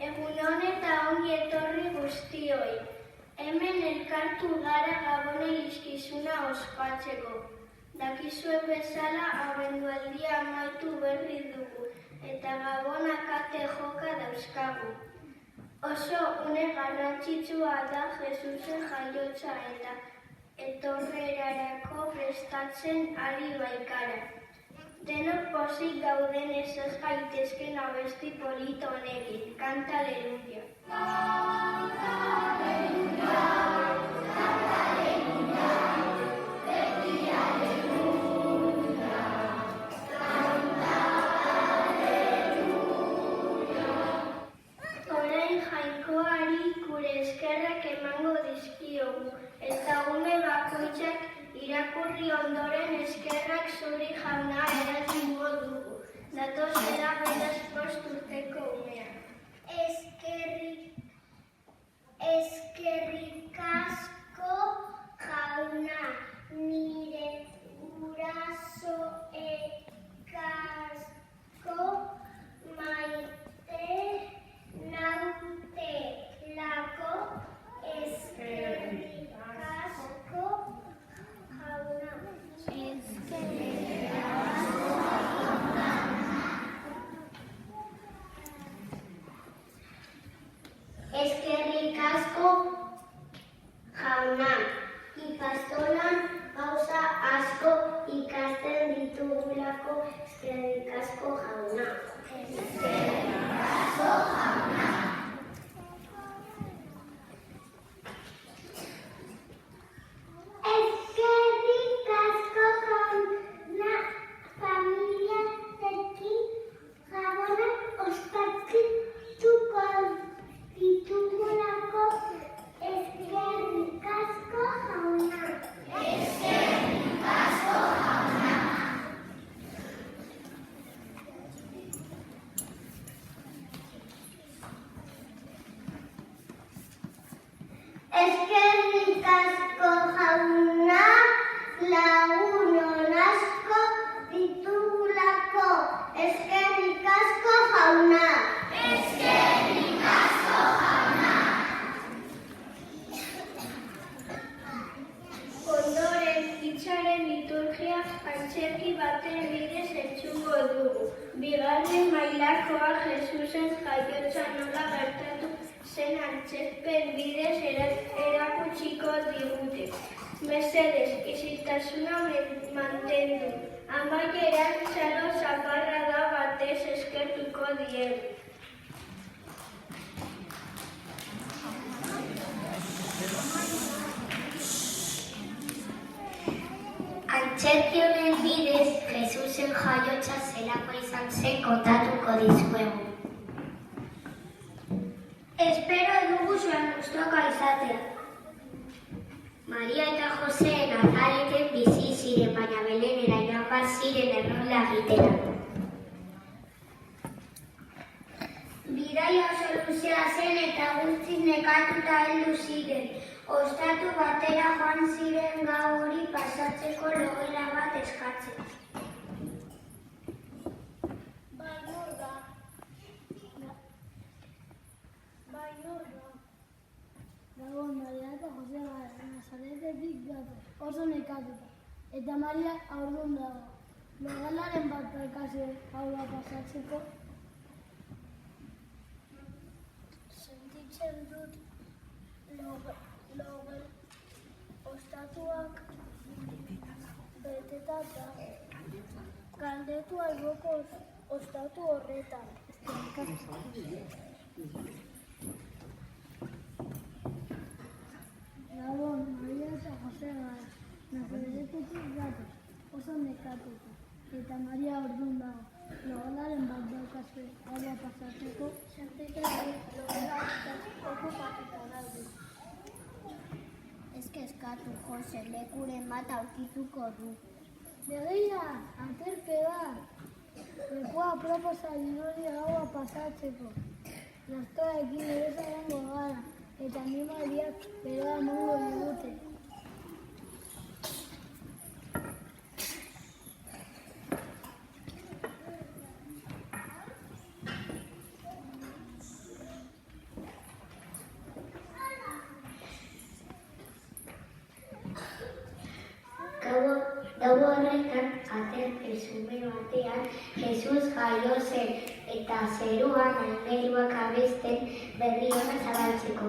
Egunon eta ongi etorri guztioi. Hemen elkartu gara Gabon ikuskizuna ospatzeko. Dakizuen bezala abendualdia amaitu berri dugu eta Gabonak ate joka dauzkagu. Oso une garrantzitsua da Jesusen jaiotza eta etorrerarako prestatzen ari baikara. Denok pozik gauden ez gaitezken abesti polit honekin. Kanta aleluia. Kanta aleluia, kanta aleluia, beti aleluia. Kanta aleluia. Orain jainkoari gure eskerrak emango dizkiogu, eta ume bakoitzak irakurri ondoren eskerrak zuri jauna erantzungo dugu. Datozela beraz 5 urteko umea. Eskerrik asko jauna, nire gurasoek asko maite nautelako. Eskerrik asko jauna. Eskerrik asko jauna. Ikastolan gauza asko ikasten ditugulako. Eskerrik asko jauna. Eskerrik asko jauna. Eskerrik asko jauna. Familiarekin Gabonak ospatuko ditugulako. Eskerrik asko jauna. Eskerrik asko jauna. Eskerrik asko jauna. Lagunon asko ditugulako. Eskerrik asko jauna. Eskerrik asko jauna. Ondoren hitzaren liturgia antzerki baten bidez entzungo dugu. Bigarren mailakoa Jesusen jaiotza nola gertatu zen antzezpen bidez erakutsiko digute. Mesedez, isiltasuna mantendu. Amaieran txalo zaparrada batez eskertuko diegu. Antzerki honen bidez, Jesusen jaiotza zelako izan zen kontatuko dizuegu. Espero dugu zuen gustoka izatea. Maria eta Jose Nazareten bizi ziren, baina Belenera joan bat ziren errolda egitera. Bidaia oso luzea zen eta guztiz nekatuta heldu ziren. Ostatu batera joan ziren gau hori pasatzeko logela bat eskatzen. Bai nor da? Gabon, Maria eta Jose Nazaretetik gatoz, oso nekatuta. Eta Maria haurdun dago. Logelaren bat daukazue haua pasatzeko. Sentitzen dut logel ostatuak beteta da. Galdetu alboko ostatu horretan. Gabon, Maria eta Jose Nazaretetik gatoz, oso nekatuta. Eta Maria haurdun dago. Logelaren bat daukazue haua pasatzeko. Sentitzen dut logela okupatuta daude. Ez kezkatu, Jose, lekuren bat aurkituko du. Begira, antzerke bat. Lekua proposa dinori haua pasatzeko. Lastoekin ere egongo gara, eta animaliak beroa emango digute. den ezume batean, Jesus jaio zen, eta zeruan angeluak abesten berri ona zabaltzeko.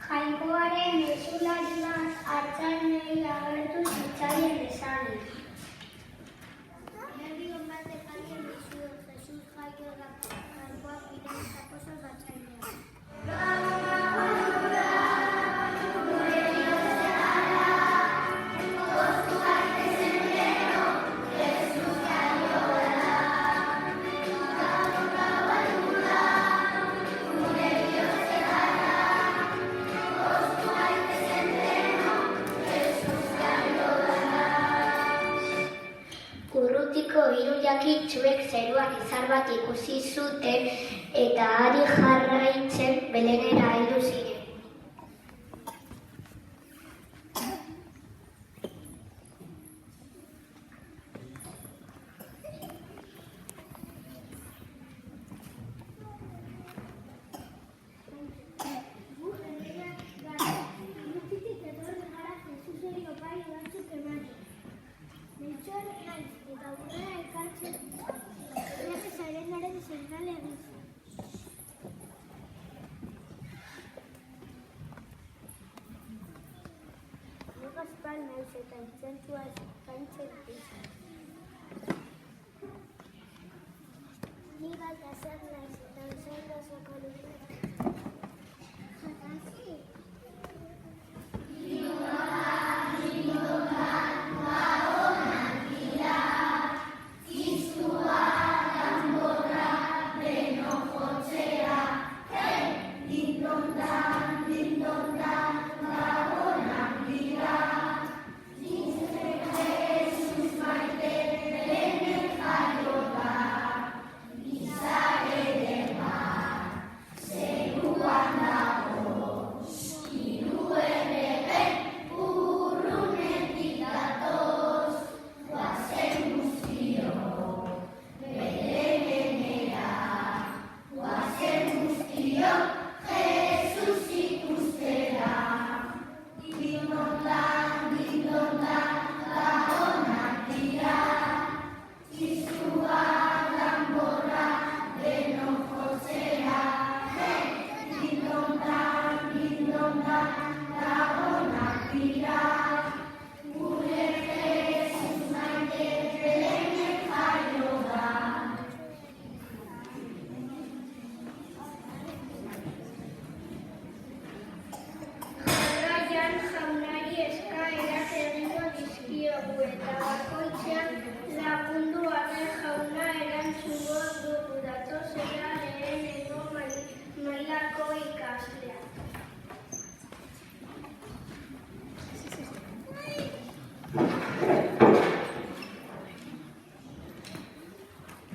Jainkoaren mezulariak artzainei agertu zitzaien esanik. Herri on bat ekarri mezu, Jesus jaio da, jainkoak diren zaposo batzailean. Urrutiko hiru jakitsuek zeruan izar bat ikusi zuten eta hari jarraitzen Belenera heldu ziren. Gaspar naiz eta intzentua eskaintzen dizut. Ni Baltasar naiz eta usain gozoko luze. Jatasi.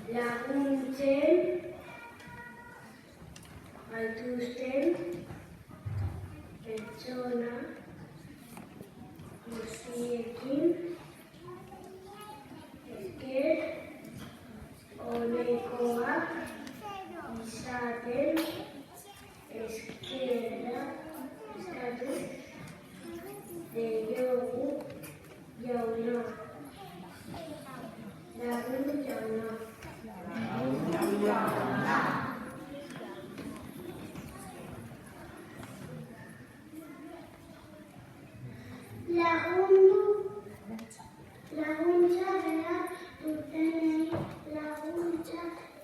Laguntzen gaituzten pertsona guztiekin esker onekoak izaten eskatu diogu jauna. Lagun jauna. Laguntza behar dutenei laguntza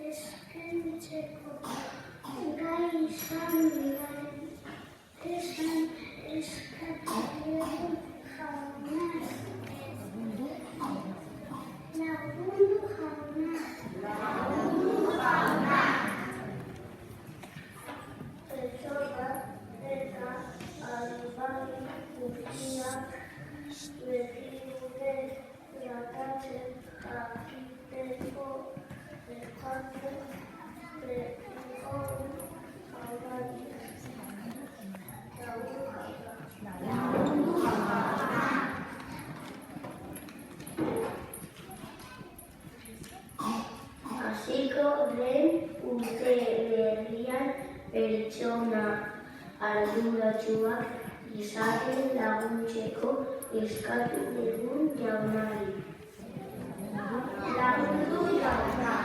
eskaintzeko gai izan esan eskatu diogu jauna. Lagundu jauna. Pertsona eta alibari guztiak berriro jakatzen jakiteko eskatzen pregoen alibari. Hasiko den urte berrian pertsona arduratsuak izaten laguntzeko eskatu dugun jaunari. Lagundu jauna.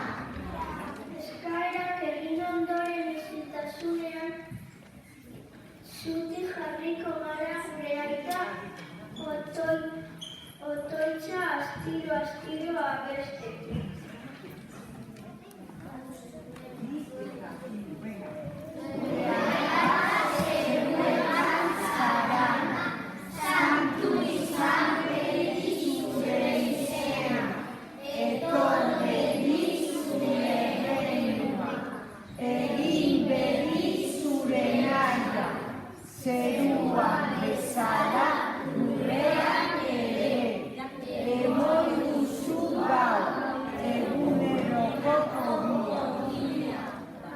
Eskaerak egin ondoren isiltasunean zutik jarriko gara gure aita otoitza astiro abesteko. Zeruan bezala gurean ere, emoi duzu gaur eguneroko horia.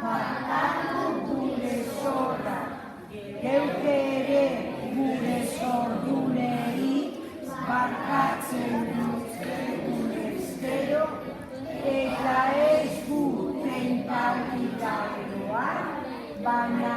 Barkatu gure zorra, geuk ere gure zordunei barkatzen duzkegun ezkero, eta ez gu tentalitaroan, baina